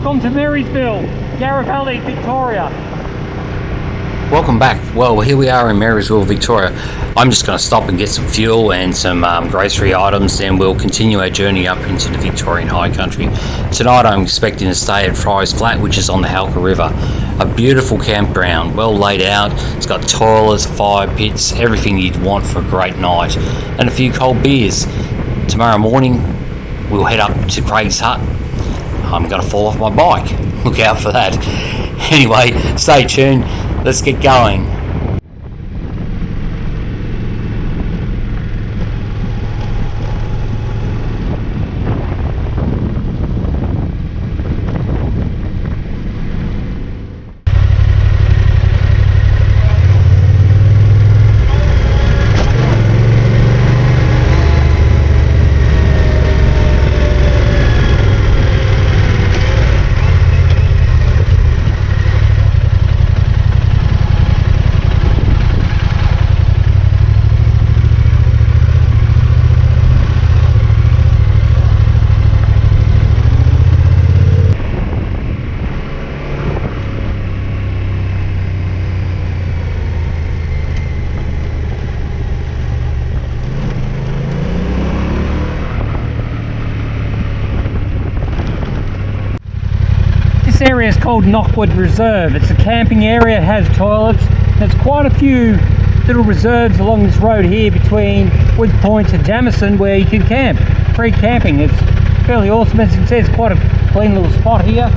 Welcome to Marysville, Garibaldi, Victoria. Welcome back. Well, here we are in Marysville, Victoria. I'm just going to stop and get some fuel and some grocery items, then we'll continue our journey up into the Victorian High Country. Tonight I'm expecting to stay at Fry's Flat, which is on the Halka River. A beautiful campground, well laid out. It's got toilets, fire pits, everything you'd want for a great night, and a few cold beers. Tomorrow morning we'll head up to Craig's Hut. I'm going to fall off my bike. Look out for that. Anyway, stay tuned. Let's get going. This area is called Knockwood Reserve. It's a camping area, it has toilets. There's quite a few little reserves along this road here between Woods Point and Jamison where you can camp. Free camping. It's fairly awesome. As you can see, it's quite a clean little spot here.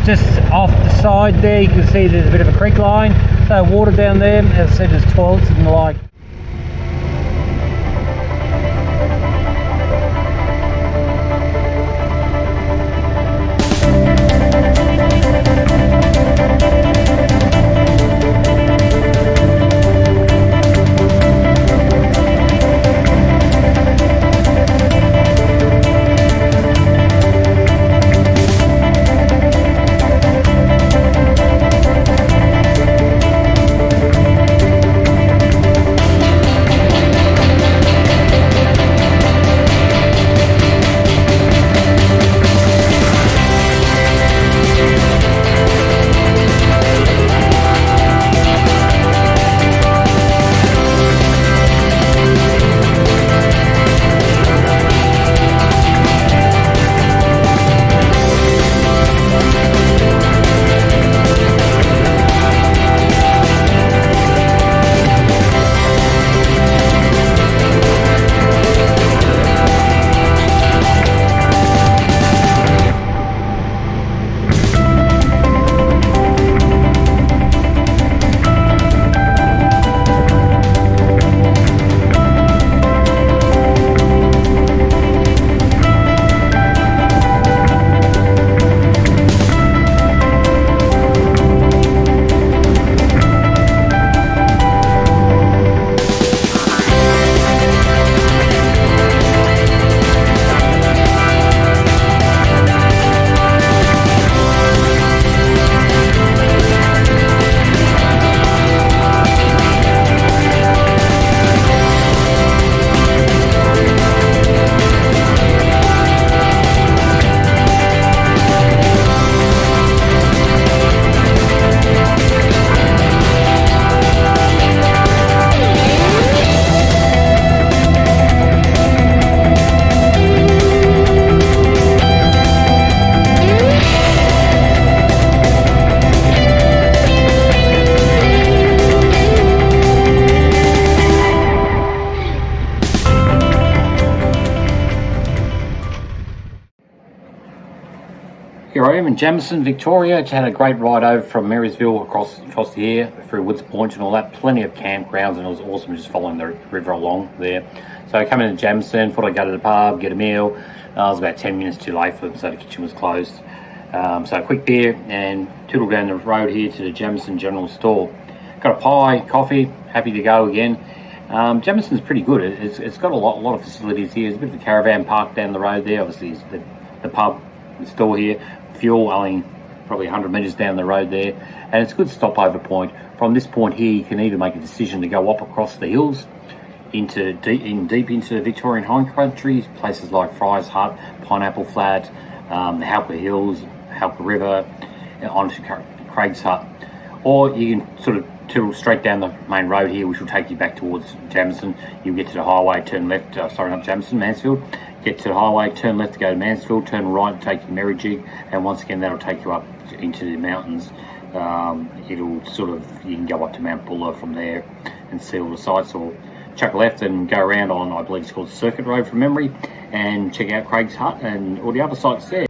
Just off the side there you can see there's a bit of a creek line. So water down there, as I said, there's toilets and the like. Here I am in Jamison, Victoria. Just had a great ride over from Marysville across here through Woods Point and all that. Plenty of campgrounds, and it was awesome just following the river along there. So I come into Jamison, thought I'd go to the pub, get a meal. I was about 10 minutes too late for them, so the kitchen was closed. So a quick beer and tootle down the road here to the Jamison General Store. Got a pie, coffee, happy to go again. Jamison's pretty good. It's got a lot of facilities here. There's a bit of a caravan park down the road there. Obviously, the pub, the store here. Fuel only probably 100 metres down the road there, and it's a good stopover point. From this point here, you can either make a decision to go up across the hills deep into the Victorian High Country, places like Fry's Hut, Pineapple Flat, the Halper Hills, Halper River, onto Craig's Hut. Or you can sort of tilt straight down the main road here, which will take you back towards Jamison. You'll get to the highway, turn left, sorry, not Jamison, Mansfield. Get to the highway, turn left to go to Mansfield, turn right, take you to Merrijig, and once again that'll take you up into the mountains. It'll sort of, you can go up to Mount Buller from there and see all the sights, or chuck left and go around on, I believe it's called Circuit Road from memory, and check out Craig's Hut and all the other sites there.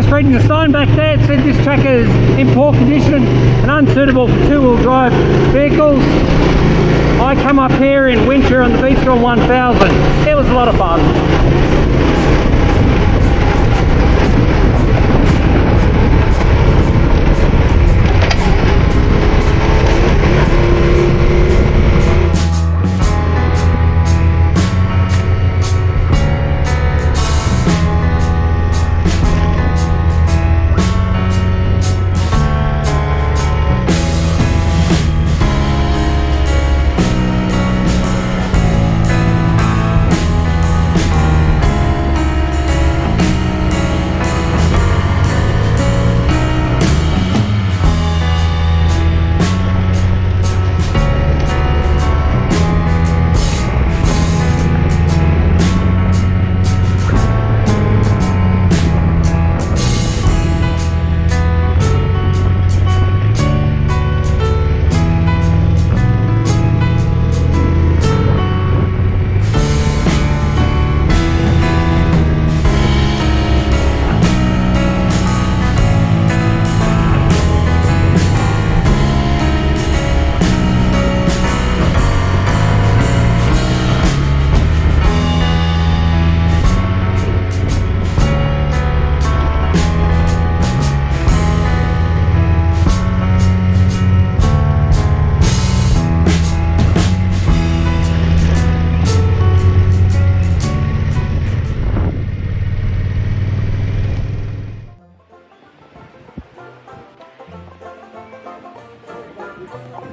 Reading the sign back there, it said this track is in poor condition and unsuitable for two-wheel drive vehicles. I come up here in winter on the Victorian 1000. It was a lot of fun.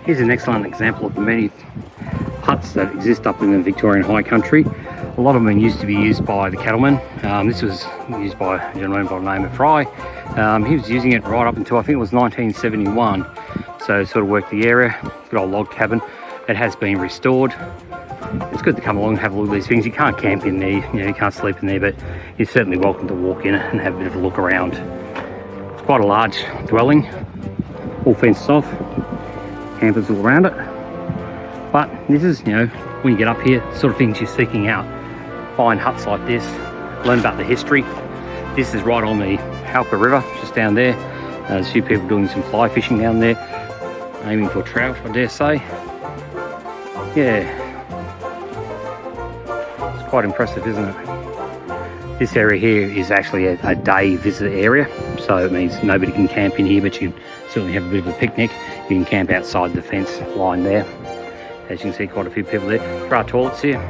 Here's an excellent example of the many huts that exist up in the Victorian High Country. A lot of them used to be used by the cattlemen. This was used by a gentleman by the name of Fry. He was using it right up until I think it was 1971. So sort of worked the area, good old log cabin. It has been restored. It's good to come along and have a look at these things. You can't camp in there, you can't sleep in there, but you're certainly welcome to walk in and have a bit of a look around. It's quite a large dwelling, all fenced off. Campers all around it, but this is, when you get up here, sort of things you're seeking out. Find huts like this, learn about the history. This is right on the Halper River, just down there. There's a few people doing some fly fishing down there, aiming for trout, I dare say. Yeah, it's quite impressive, isn't it? This area here is actually a day visitor area, so it means nobody can camp in here, but you certainly have a bit of a picnic. You can camp outside the fence line there. As you can see, quite a few people there. There are toilets here.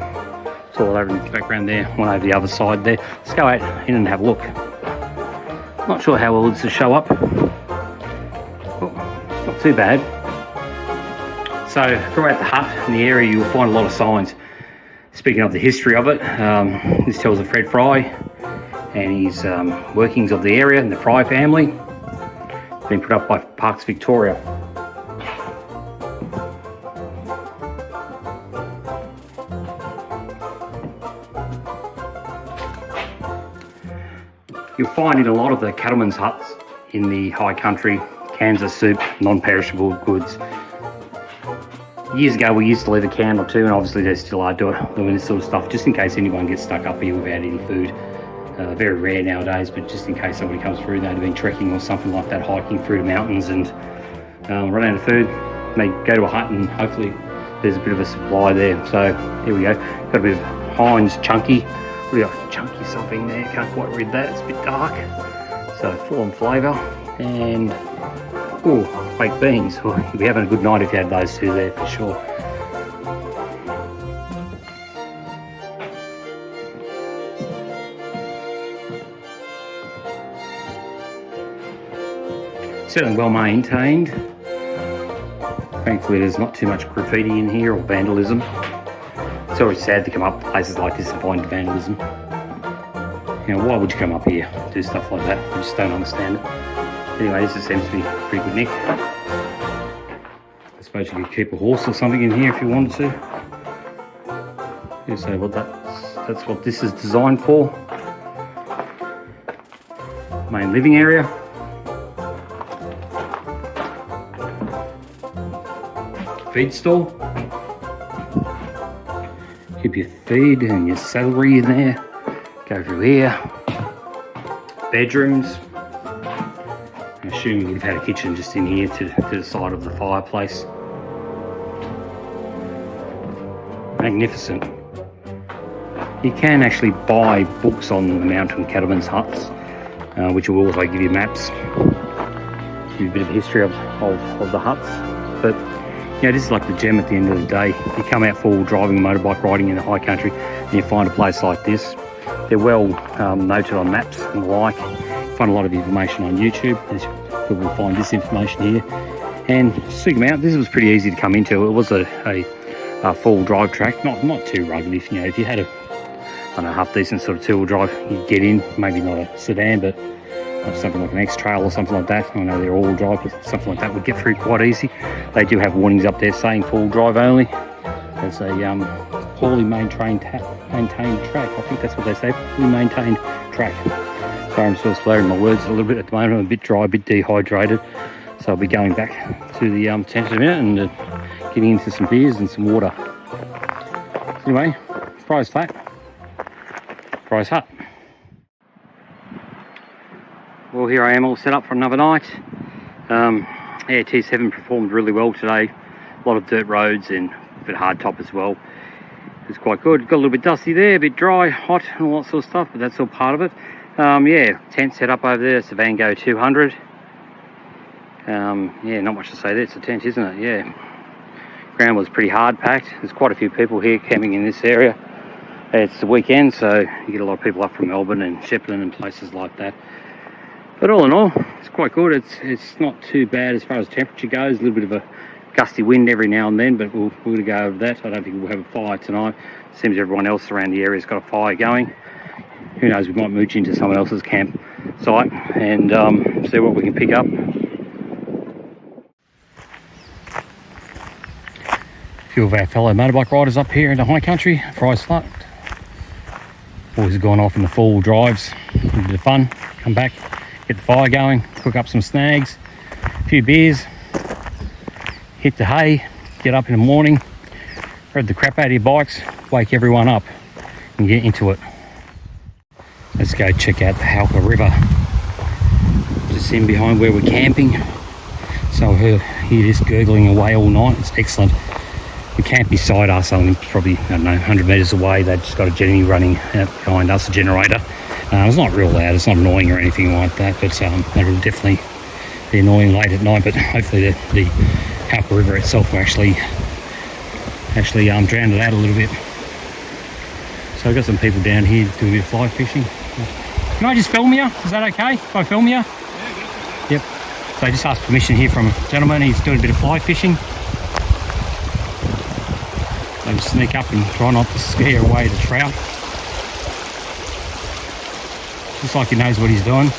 It's all over in the background there, one over the other side there. Let's go out in and have a look. Not sure how well this will show up. Oh, it's not too bad. So throughout the hut in the area, you'll find a lot of signs. Speaking of the history of it, this tells of Fred Fry and his workings of the area and the Fry family. It's been put up by Parks Victoria. You'll find in a lot of the cattlemen's huts in the high country, cans of soup, non-perishable goods. Years ago we used to leave a can or two, and obviously they still are doing this sort of stuff, just in case anyone gets stuck up here without any food. Very rare nowadays, but just in case somebody comes through, they've been trekking or something like that, hiking through the mountains and run out of food, they go to a hut and hopefully there's a bit of a supply there. So here we go, got a bit of Heinz Chunky. We got chunky something there, can't quite read that, it's a bit dark. So full on flavour, and oh, baked beans. Well, you'll be having a good night if you had those two there for sure. Certainly well maintained. Thankfully there's not too much graffiti in here or vandalism. It's always sad to come up to places like this and find vandalism. You know, why would you come up here and do stuff like that? I just don't understand it. Anyway, this seems to be pretty good nick. I suppose you could keep a horse or something in here if you wanted to. You say, well, that's what this is designed for. Main living area. Feed store. Keep your feed and your celery in there. Go through here. Bedrooms. I assume you would have had a kitchen just in here to the side of the fireplace. Magnificent. You can actually buy books on the mountain cattlemen's huts, which will also give you maps, give you a bit of a history of the huts. But you know, this is like the gem at the end of the day. You come out for driving, motorbike riding in the high country, and you find a place like this. They're well noted on maps and the like. You find a lot of information on YouTube. People will find this information here. And seek them out. This was pretty easy to come into. It was a full drive track, not too rugged. If you had a half decent sort of two-wheel drive, you'd get in. Maybe not a sedan, but something like an X-Trail or something like that. I know they're all-wheel drive, but something like that would get through quite easy. They do have warnings up there saying full drive only. There's a poorly maintained track. I think that's what they say, poorly maintained track. Sorry, I'm sort of slurring my words a little bit at the moment. I'm a bit dry, a bit dehydrated. So I'll be going back to the tent in a minute and getting into some beers and some water. Anyway, Fry's flat, Fry's hut. Well, here I am all set up for another night. T7 performed really well today. A lot of dirt roads and a bit hard top as well. It's quite good. Got a little bit dusty there, a bit dry, hot and all that sort of stuff, but that's all part of it. Yeah, tent set up over there. It's a Vango 200. Yeah, not much to say there. It's a tent, isn't it? Yeah. Ground was pretty hard packed. There's quite a few people here camping in this area. It's the weekend, so you get a lot of people up from Melbourne and Shepparton and places like that. But all in all, it's quite good. It's not too bad as far as temperature goes. A little bit of a gusty wind every now and then, but we're going to go over that. I don't think we'll have a fire tonight. Seems everyone else around the area's got a fire going. Who knows, we might mooch into someone else's camp site and see what we can pick up. A few of our fellow motorbike riders up here in the high country. Fry's flat. Boys have gone off in the four-wheel drives. A bit of fun. Come back, get the fire going, cook up some snags, a few beers, hit the hay, get up in the morning, rev the crap out of your bikes, wake everyone up and get into it. Let's go check out the Halka River. Just in behind where we're camping. So I hear this gurgling away all night. It's excellent. We camp beside us, only probably, 100 metres away. They've just got a Jenny running out behind us, a generator. It's not real loud, it's not annoying or anything like that, but it'll definitely be annoying late at night, but hopefully the Halka River itself will actually drown it out a little bit. So I've got some people down here doing a bit of fly fishing. Can I just film you? Is that okay if I film you? Yeah. Yep. So I just asked permission here from a gentleman. He's doing a bit of fly fishing. So just sneak up and try not to scare away the trout. Looks like he knows what he's doing.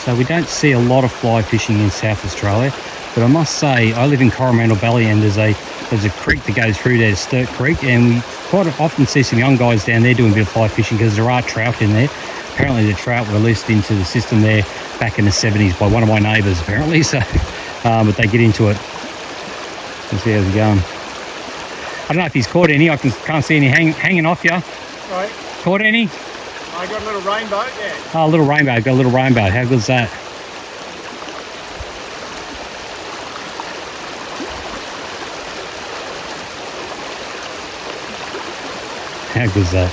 So we don't see a lot of fly fishing in South Australia, but I must say I live in Coromandel Valley, and there's a creek that goes through there, Sturt Creek, and we quite often see some young guys down there doing a bit of fly fishing because there are trout in there. Apparently the trout were released into the system there back in the 70s by one of my neighbours apparently, so but they get into it. Let's see how's he going. I don't know if he's caught any. I can't see any hanging off you. Right. Caught any? I got a little rainbow, yeah. Oh, a little rainbow. Got a little rainbow. How good's that? How good's that?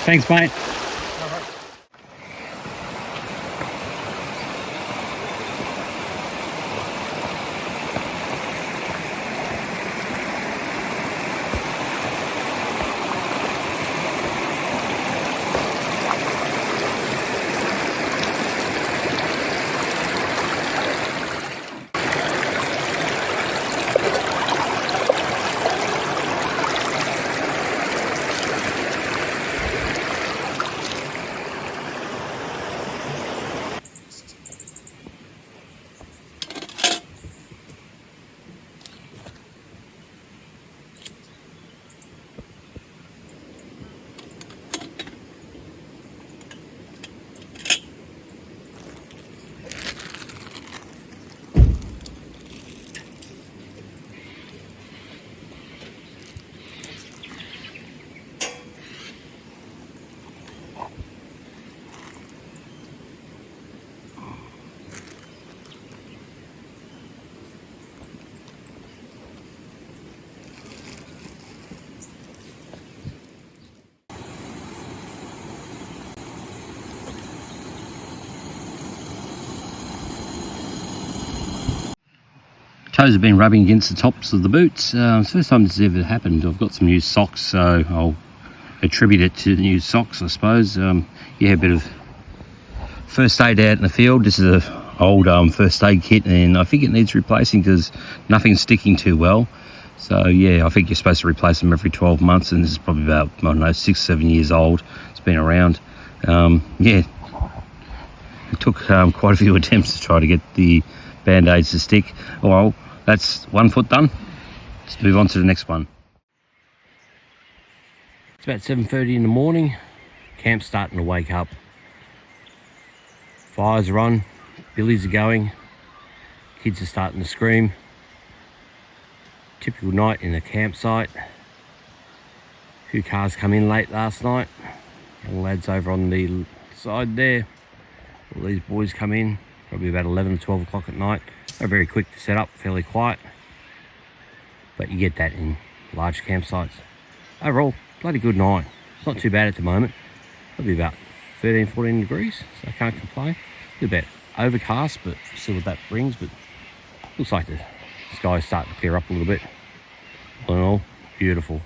Thanks, mate. Toes have been rubbing against the tops of the boots. It's the first time this has ever happened. I've got some new socks, so I'll attribute it to the new socks, I suppose. Yeah, a bit of first aid out in the field. This is an old first aid kit, and I think it needs replacing because nothing's sticking too well. So yeah, I think you're supposed to replace them every 12 months, and this is probably about, I don't know, 6 or 7 years old. It's been around. Yeah, it took quite a few attempts to try to get the band-aids to stick. Well, that's one foot done. Let's move on to the next one. It's about 7:30 in the morning. Camp's starting to wake up. Fires are on, billies are going, kids are starting to scream. Typical night in a campsite. A few cars come in late last night. Young lads over on the side there. All these boys come in probably about 11 or 12 o'clock at night. They're very quick to set up, fairly quiet. But you get that in large campsites. Overall, bloody good night. It's not too bad at the moment. Probably about 13, 14 degrees, so I can't complain. A bit overcast, but see what that brings. But looks like the sky's starting to clear up a little bit. All in all, beautiful.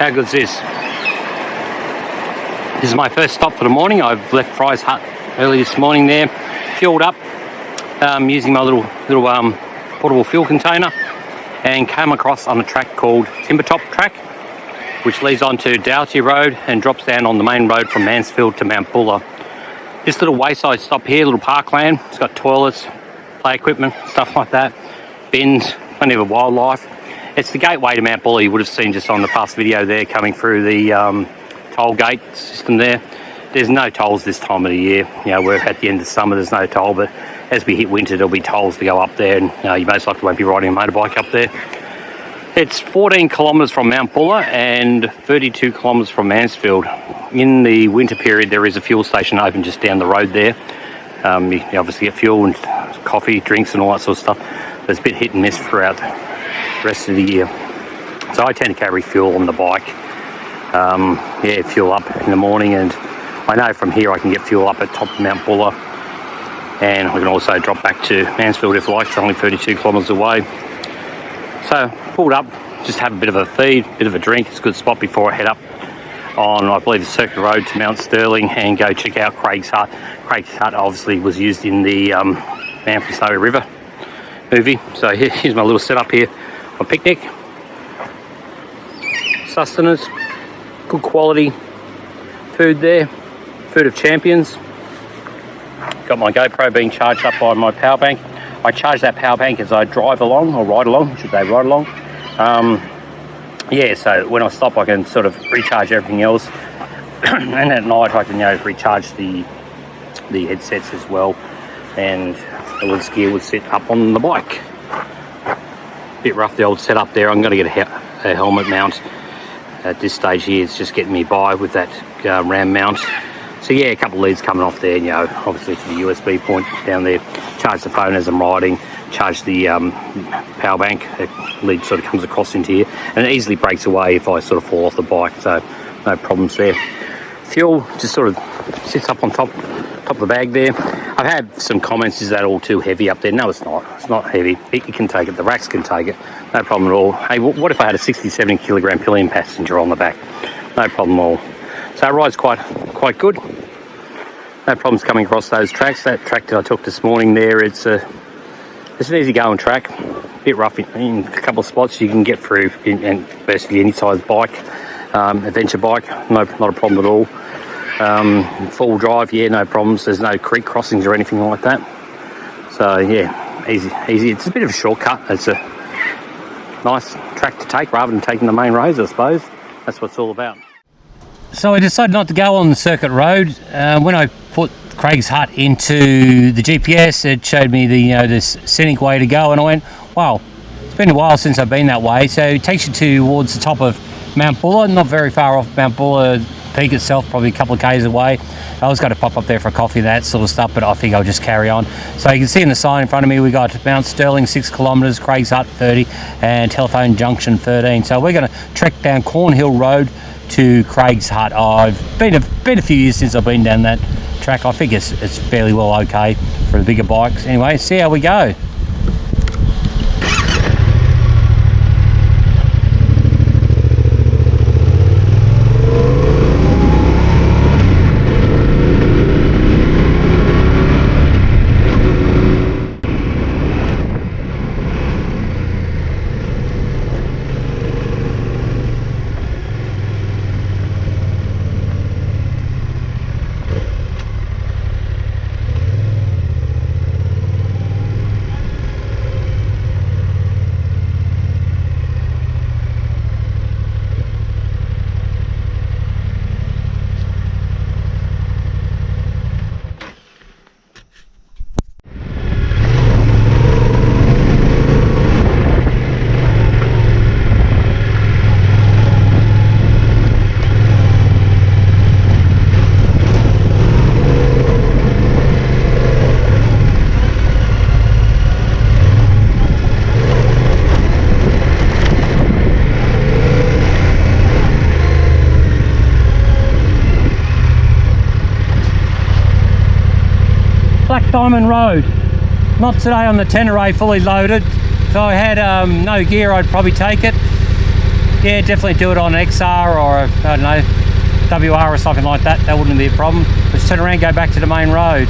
How good's this? This is my first stop for the morning. I've left Fry's hut early this morning there, fueled up using my little portable fuel container, and came across on a track called Timbertop Track, which leads on to Doughty Road and drops down on the main road from Mansfield to Mount Buller. This little wayside stop here, little parkland, it's got toilets, play equipment, stuff like that, bins, plenty of wildlife. It's the gateway to Mount Buller. You would have seen just on the past video there, coming through the toll gate system there. There's no tolls this time of the year. You know, we're at the end of summer, there's no toll, but as we hit winter, there'll be tolls to go up there, and you most likely won't be riding a motorbike up there. It's 14 kilometres from Mount Buller and 32 kilometres from Mansfield. In the winter period, there is a fuel station open just down the road there. You obviously get fuel and coffee, drinks and all that sort of stuff. But it's a bit hit and miss throughout the rest of the year. So I tend to carry fuel on the bike. Fuel up in the morning, and I know from here I can get fuel up at top of Mount Buller, and I can also drop back to Mansfield if I like. It's only 32 kilometres away. So pulled up, just have a bit of a feed, bit of a drink. It's a good spot before I head up on, I believe, the Circuit Road to Mount Sterling and go check out Craig's Hut. Craig's Hut obviously was used in the Man from Snowy River movie. So here's my little setup here, my picnic, sustenance, good quality food there, food of champions. Got my GoPro being charged up by my power bank. I charge that power bank as I drive along, or ride along, should they ride along. So when I stop I can sort of recharge everything else. And at night I can recharge the headsets as well. And the wood gear would sit up on the bike. Bit rough the old setup there. I'm going to get a helmet mount at this stage here. It's just getting me by with that RAM mount. So yeah, a couple of leads coming off there, obviously to the USB point down there. Charge the phone as I'm riding, charge the power bank. The lead sort of comes across into here, and it easily breaks away if I sort of fall off the bike, so no problems there. Fuel just sort of sits up on top of the bag there. I've had some comments, is that all too heavy up there? No, it's not. It's not heavy. It can take it. The racks can take it. No problem at all. Hey, what if I had a 60, 70 kilogram pillion passenger on the back? No problem at all. So it rides quite good. No problems coming across those tracks. That track that I took this morning there, it's an easy going track. A bit rough in a couple of spots you can get through, and basically any size bike, adventure bike, not a problem at all. Full drive, yeah, no problems. There's no creek crossings or anything like that. So yeah, easy. It's a bit of a shortcut. It's a nice track to take rather than taking the main roads, I suppose. That's what it's all about. So I decided not to go on the Circuit Road. When I put Craig's Hut into the GPS, it showed me this scenic way to go, and I went, wow, it's been a while since I've been that way. So it takes you towards the top of Mount Buller, not very far off Mount Buller peak itself, probably a couple of k's away. I was going to pop up there for a coffee, that sort of stuff, but I think I'll just carry on. So you can see in the sign in front of me, we got Mount Sterling 6 kilometres, Craig's Hut 30, and Telephone Junction 13. So we're going to trek down Cornhill Road to Craig's Hut. I've been a few years since I've been down that track. I think it's fairly well okay for the bigger bikes. Anyway, see how we go. Diamond Road. Not today on the Tenere fully loaded. If I had no gear, I'd probably take it. Yeah, definitely do it on XR or I don't know, WR or something like that. That wouldn't be a problem. Let's turn around and go back to the main road.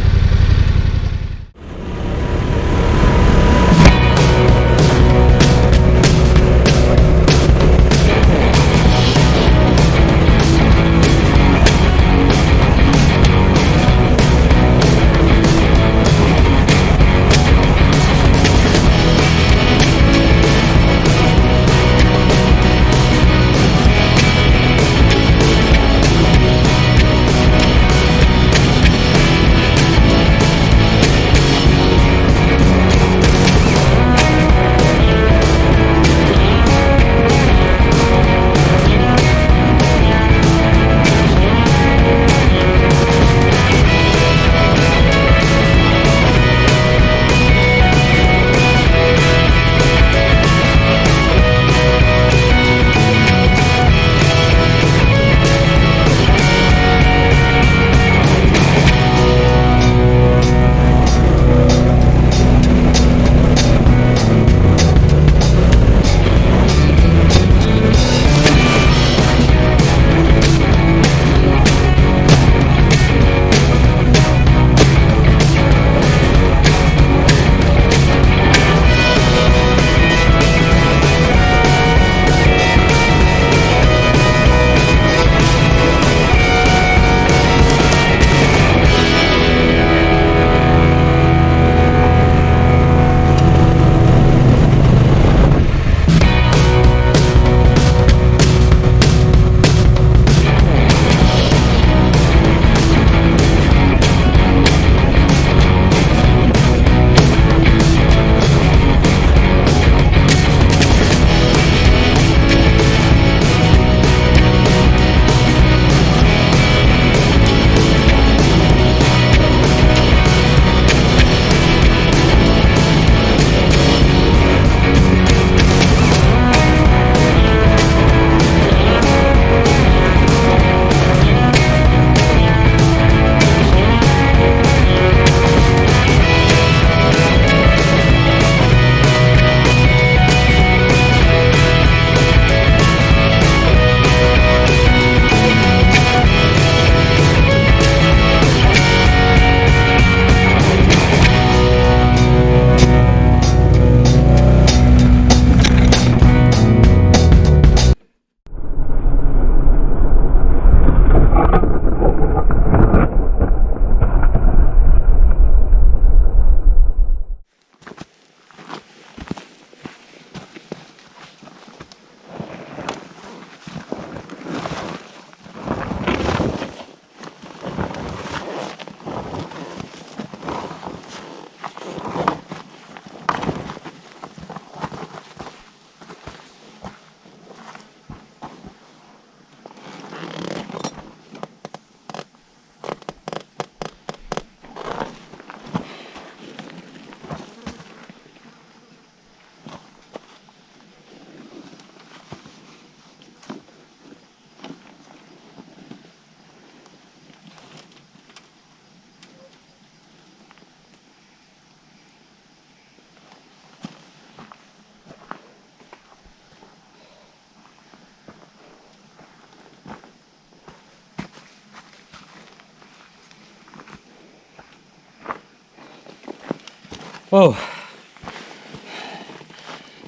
Whoa,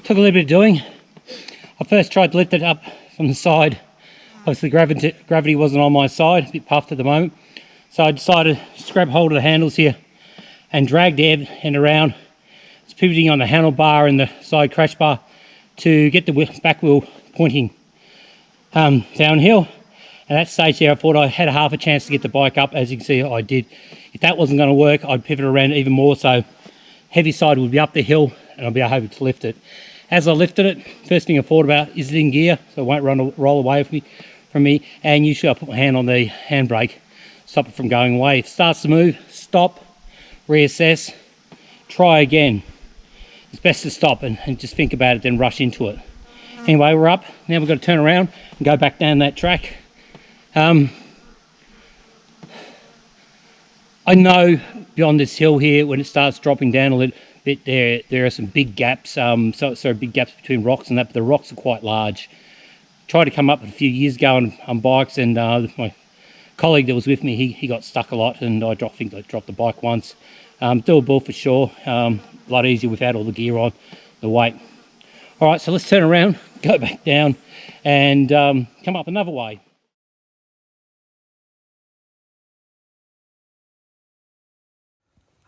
took a little bit of doing. I first tried to lift it up from the side. Obviously gravity wasn't on my side, a bit puffed at the moment. So I decided to grab hold of the handles here and drag the end around. It's pivoting on the handlebar and the side crash bar to get the back wheel pointing downhill. And at that stage there I thought I had half a chance to get the bike up. As you can see, I did. If that wasn't going to work, I'd pivot around even more, so heavy side would be up the hill and I'll be able to lift it. As I lifted it, first thing I thought about, is it in gear so it won't roll away from me, and usually I put my hand on the handbrake, stop it from going away. If it starts to move, stop, reassess, try again. It's best to stop and just think about it, then rush into it. Anyway, we're up. Now we've got to turn around and go back down that track. I know beyond this hill here, when it starts dropping down a little bit, there are some big gaps, so big gaps between rocks and that, but the rocks are quite large. tried to come up a few years ago on bikes, and my colleague that was with me, he got stuck a lot, and I think I dropped the bike once. Doable for sure, a lot easier without all the gear on, the weight. All right, so let's turn around, go back down, and come up another way.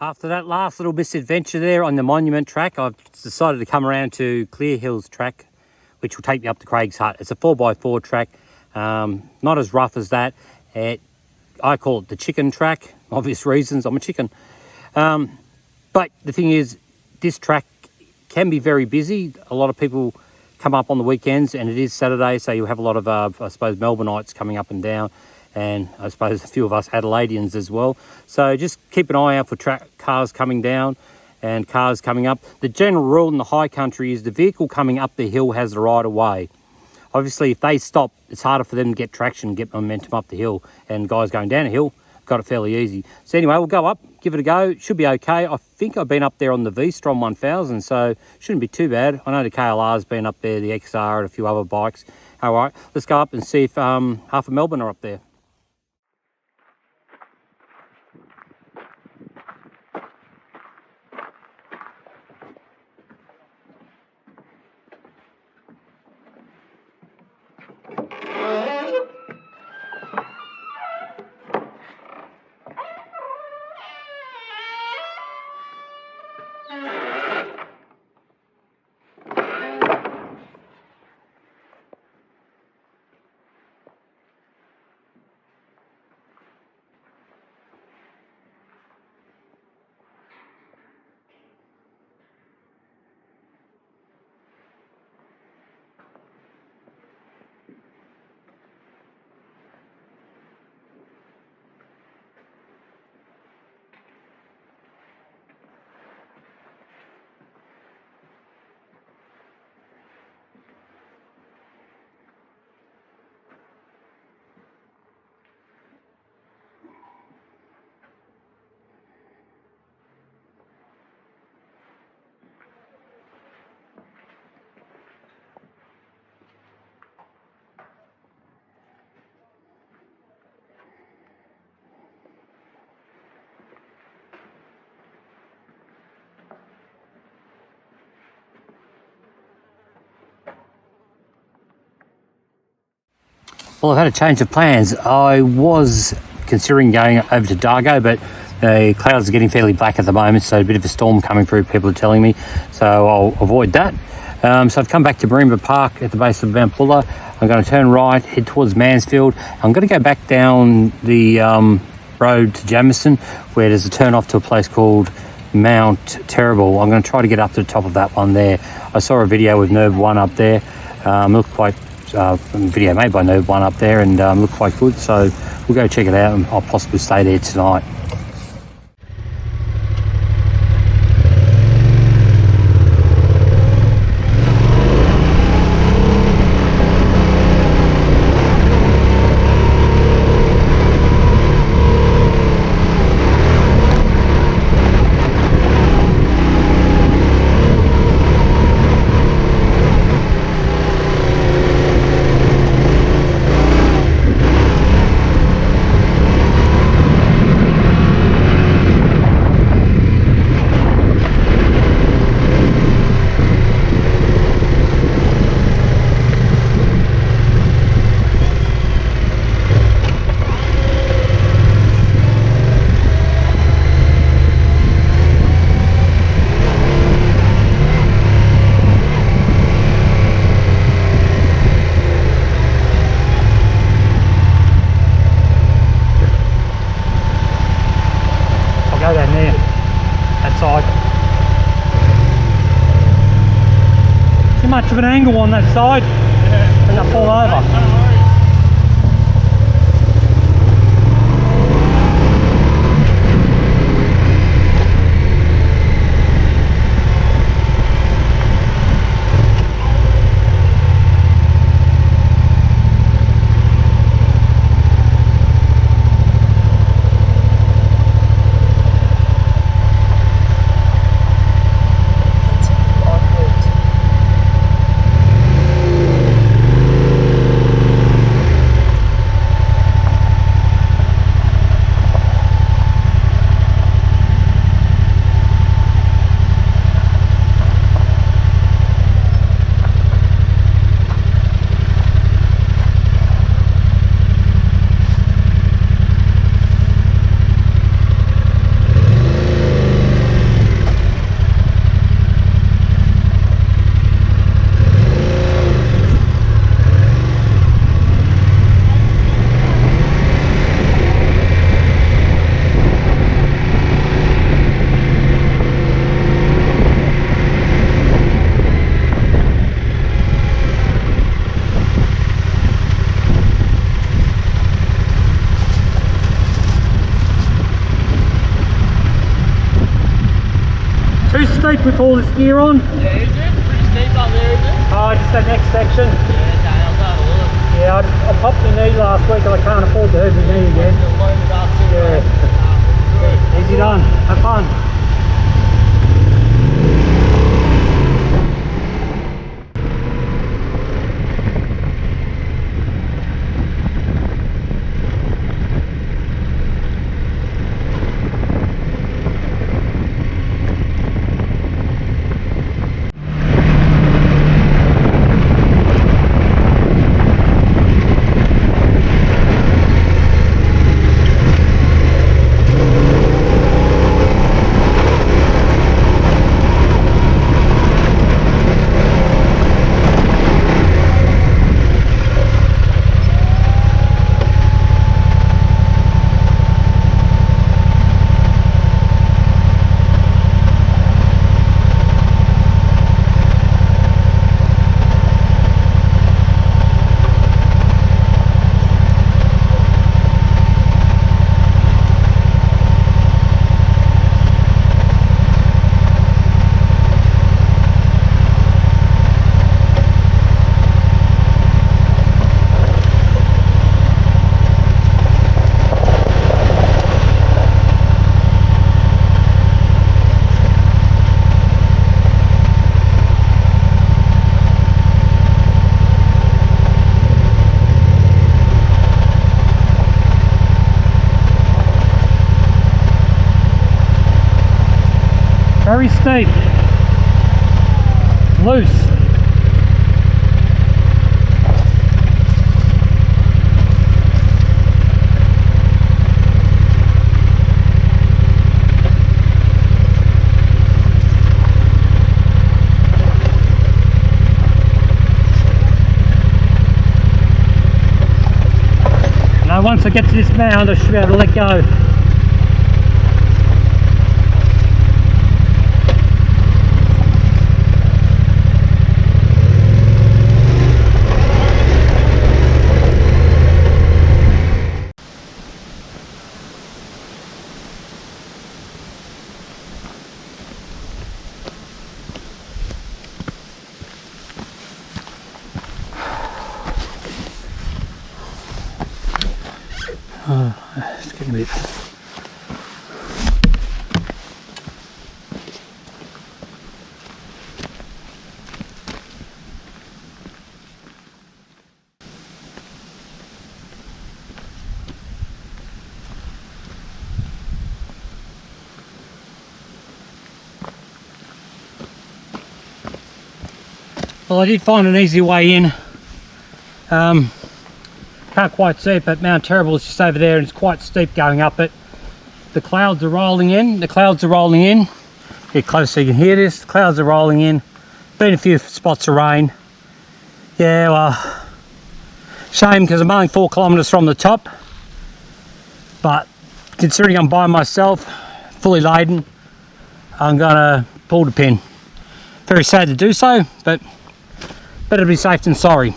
After that last little misadventure there on the Monument track, I've decided to come around to Clear Hills track, which will take me up to Craig's Hut. It's a 4x4 track, not as rough as that. I call it the chicken track, obvious reasons, I'm a chicken. But the thing is, this track can be very busy. A lot of people come up on the weekends, and it is Saturday, so you'll have a lot of, I suppose, Melbourneites coming up and down, and I suppose a few of us Adelaideans as well. So just keep an eye out for cars coming down and cars coming up. The general rule in the high country is the vehicle coming up the hill has the right of way. Obviously, if they stop, it's harder for them to get traction, get momentum up the hill, and guys going down a hill got it fairly easy. So anyway, we'll go up, give it a go. It should be okay. I think I've been up there on the V-Strom 1000, so shouldn't be too bad. I know the KLR's been up there, the XR, and a few other bikes. All right, let's go up and see if half of Melbourne are up there. Well, I've had a change of plans. I was considering going over to Dargo, but the clouds are getting fairly black at the moment, so a bit of a storm coming through, people are telling me, so I'll avoid that. So I've come back to Marimba Park at the base of Mount Buller. I'm going to turn right, head towards Mansfield. I'm going to go back down the road to Jamison, where there's a turn off to a place called Mount Terrible. I'm going to try to get up to the top of that one there. I saw a video with Nerve One up there. Looked quite video made by Nerve One up there, and looked quite good. So we'll go check it out, and I'll possibly stay there tonight. Much of an angle on that side, and I fall over. Too steep with all this gear on? Yeah, is it? Pretty steep up there, isn't it? Oh, just that next section. Yeah, okay, I'll go have a look. Yeah, I popped my knee last week and I can't afford to hurt my knee again. You'll load it up too, Yeah. mate. Easy done. Have fun. Very steep. Loose. Now once I get to this mound I should be able to let go. Oh, it's getting a bit. Well, I did find an easy way in. Can't quite see it, but Mount Terrible is just over there and it's quite steep going up it. The clouds are rolling in, Get close so you can hear this. The clouds are rolling in. Been a few spots of rain. Yeah, well, shame because I'm only 4 kilometres from the top. But considering I'm by myself, fully laden, I'm gonna pull the pin. Very sad to do so, but better be safe than sorry.